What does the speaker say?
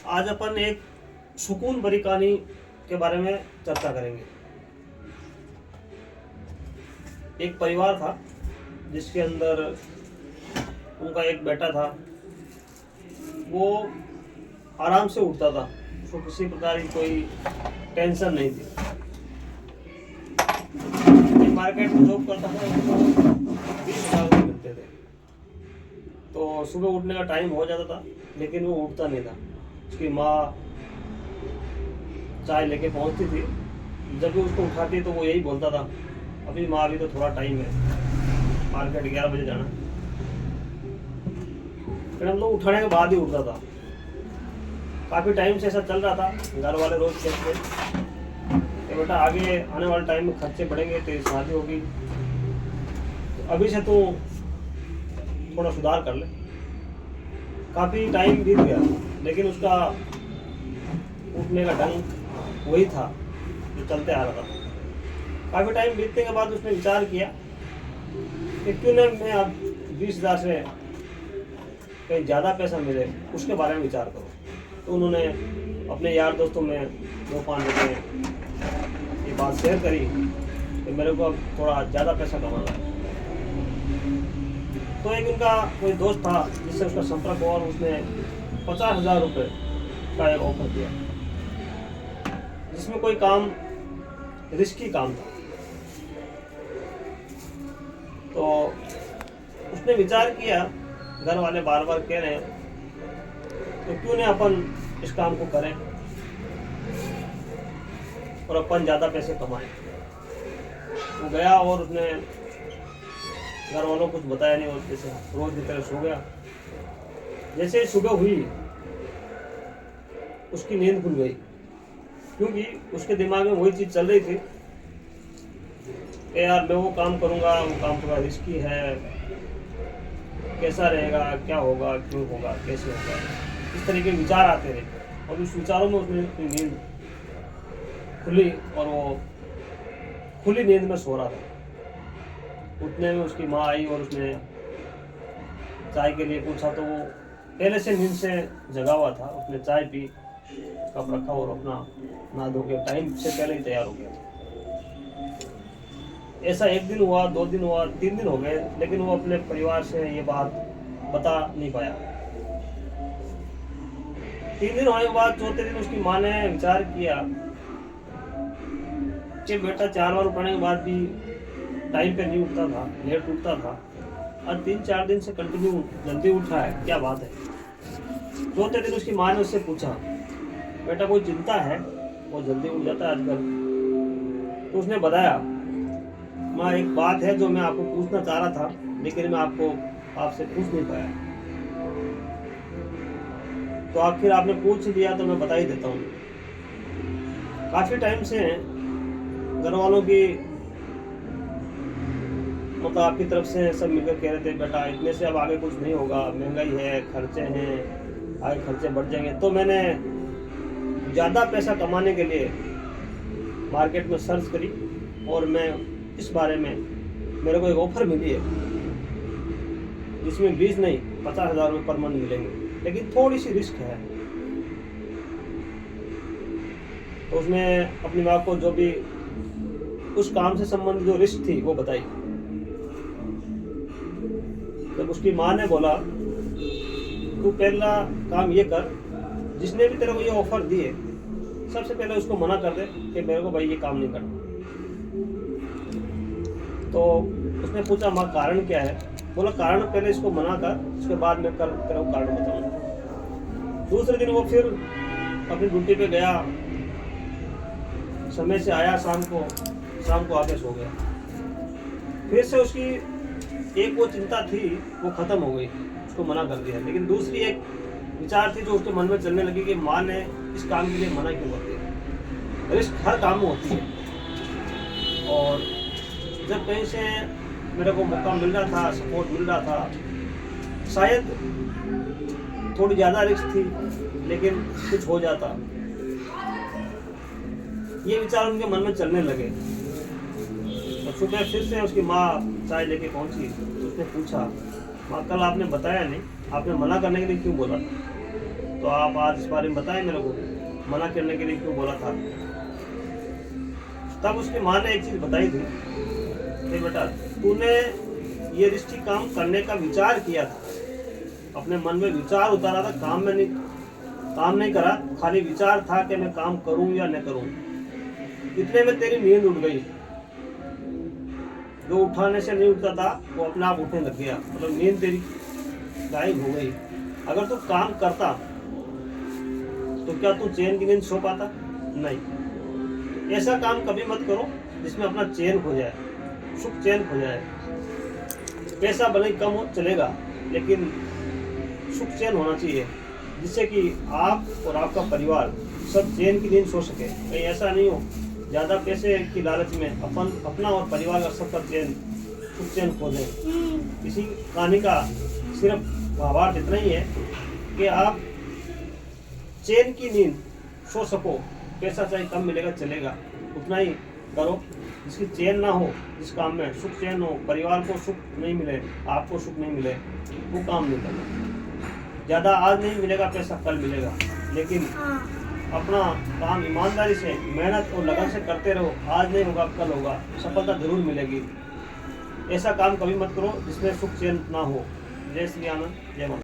आज अपन एक सुकून भरी कहानी के बारे में चर्चा करेंगे। एक परिवार था जिसके अंदर उनका एक बेटा था। वो आराम से उठता था, उसको किसी प्रकार की कोई टेंशन नहीं थी। एक मार्केट में जॉब करता था, उसको 20,000 रुपये मिलते थे। तो सुबह उठने का टाइम हो जाता था, लेकिन वो उठता नहीं था। उसकी माँ चाय लेके पहुंचती थी। जब भी उसको उठाती तो वो यही बोलता था, अभी माँ अभी तो थोड़ा टाइम है, मार्केट 11 बजे जाना। फिर हम लोग उठाने के बाद ही उठता था। काफ़ी टाइम से ऐसा चल रहा था। घर वाले रोज कहते कि बेटा आगे आने वाले टाइम में खर्चे बढ़ेंगे, तेरी शादी होगी, तो अभी से तू थोड़ा सुधार कर ले। काफ़ी टाइम बीत गया, लेकिन उसका उठने का ढंग वही था जो चलते आ रहा था। काफ़ी टाइम बीतने के बाद उसने विचार किया कि क्यों न मैं अब 20,000 से कहीं ज़्यादा पैसा मिले उसके बारे में विचार करो। तो उन्होंने अपने यार दोस्तों में 2-5 जगह ये बात शेयर करी कि मेरे को अब थोड़ा ज़्यादा पैसा कमाना है। तो एक उनका कोई दोस्त था जिससे उसका संपर्क हुआ और उसने 50,000 रुपये का एक ऑफर दिया, जिसमें कोई काम रिस्की काम था। तो उसने विचार किया, घर वाले बार बार कह रहे हैं तो क्यों नहीं अपन इस काम को करें और अपन ज़्यादा पैसे कमाएं। वो गया और उसने घर वालों को कुछ बताया नहीं और जैसे रोज की तरह सो गया। जैसे ही सुबह हुई उसकी नींद खुल गई, क्योंकि उसके दिमाग में वही चीज़ चल रही थी कि यार मैं वो काम करूँगा, वो काम थोड़ा रिस्की है, कैसा रहेगा, क्या होगा, क्यों होगा, कैसे होगा, इस तरीके के विचार आते रहे। और उस विचारों में उसने अपनी नींद खुली और वो खुली नींद में सो रहा था। उठने में उसकी माँ आई और उसने चाय के लिए पूछा, तो वो पहले से नींद से जगा हुआ था। उसने चाय पी, कप रखा और अपना नहा धो के टाइम से पहले ही तैयार हो गया। ऐसा 1 दिन हुआ, 2 दिन हुआ, 3 दिन हो गए, लेकिन वो अपने परिवार से ये बात बता नहीं पाया। 3 दिन होने के बाद 4थे दिन उसकी माँ ने विचार किया कि बेटा 4 बार उठाने के बाद भी टाइम पे नहीं उठता था, लेट उठता था, और 3-4 दिन से कंटिन्यू जल्दी उठ रहा है, क्या बात है। 4थे दिन उसकी माँ ने उससे पूछा, बेटा कोई चिंता है? वो जल्दी उठ जाता है आजकल। तो उसने बताया, माँ एक बात है जो मैं आपको पूछना चाह रहा था, लेकिन मैं आपसे पूछ नहीं पाया। तो आखिर आपने पूछ लिया तो मैं बता ही देता हूँ। काफी टाइम से घर वालों की मतलब आपकी तरफ से सब मिलकर कह रहे थे, बेटा इतने से अब आगे कुछ नहीं होगा, महंगाई है, खर्चे हैं, आगे खर्चे बढ़ जाएंगे। तो मैंने ज़्यादा पैसा कमाने के लिए मार्केट में सर्च करी और मैं इस बारे में मेरे को एक ऑफर मिली है जिसमें 20 नहीं 50,000 रुपये पर मंथ मिलेंगे, लेकिन थोड़ी सी रिस्क है। तो उसने अपनी माँ को जो भी उस काम से संबंधित जो रिस्क थी वो बताई। जब उसकी माँ ने बोला, तू पहला काम ये कर, जिसने भी तेरे को ये ऑफर दिए सबसे पहले उसको मना कर दे कि मेरे को भाई ये काम नहीं करना। तो उसने पूछा, माँ कारण क्या है? बोला, कारण पहले इसको मना कर, उसके बाद मैं तेरे को कारण बताऊंगा। दूसरे दिन वो फिर अपनी ड्यूटी पे गया, समय से आया, शाम को आके सो गया। फिर से उसकी एक वो चिंता थी वो खत्म हो गई, उसको मना कर दिया। लेकिन दूसरी एक विचार थी जो उसके मन में चलने लगी कि माँ ने इस काम के लिए मना क्यों कर दिया। रिस्क हर काम में होती है, और जब कहीं से मेरे को मौका मिल रहा था, सपोर्ट मिल रहा था, शायद थोड़ी ज़्यादा रिस्क थी लेकिन कुछ हो जाता, ये विचार उनके मन में चलने लगे। और सुबह फिर से उसकी माँ चाय लेके पहुंची। उसने पूछा, माँ कल आपने बताया नहीं, आपने मना करने के लिए क्यों बोला? तो तो आप आज इस बारे में बताएं मेरे को, मना करने के लिए क्यों बोला था। तब उसकी माँ ने एक चीज बताई थी कि बेटा तूने ये रिश्ती काम करने का विचार किया था, अपने मन में विचार उतारा था, काम नहीं करा, खाली विचार था कि मैं काम करूं या न करूं। इतने में तेरी नींद उड़ गई, जो उठाने से नहीं उठता था वो अपने आप उठने लग गया, मतलब नींद तेरी गायब हो गई। अगर तू काम करता तो क्या तू चैन की नींद सो पाता? नहीं। ऐसा काम कभी मत करो जिसमें अपना चैन खो जाए, सुख चैन खो जाए। पैसा भले कम हो चलेगा, लेकिन सुख चैन होना चाहिए, जिससे कि आप और आपका परिवार सब चैन की नींद सो सके। कहीं ऐसा नहीं हो ज़्यादा पैसे की लालच में अपना और परिवार का सबका सुख चैन खो दें। इसी कहानी का सिर्फ भावार्थ इतना ही है कि आप चैन की नींद सो सको। पैसा चाहे कम मिलेगा चलेगा, उतना ही करो जिसकी चैन ना हो, जिस काम में सुख चैन हो, परिवार को सुख नहीं मिले, आपको सुख नहीं मिले, वो काम नहीं करना। ज़्यादा आज नहीं मिलेगा पैसा, कल मिलेगा, लेकिन अपना काम ईमानदारी से, मेहनत और लगन से करते रहो। आज नहीं होगा कल होगा, सफलता जरूर मिलेगी। ऐसा काम कभी मत करो जिसमें सुख चैन ना हो। जय श्री आनंद, जय माता।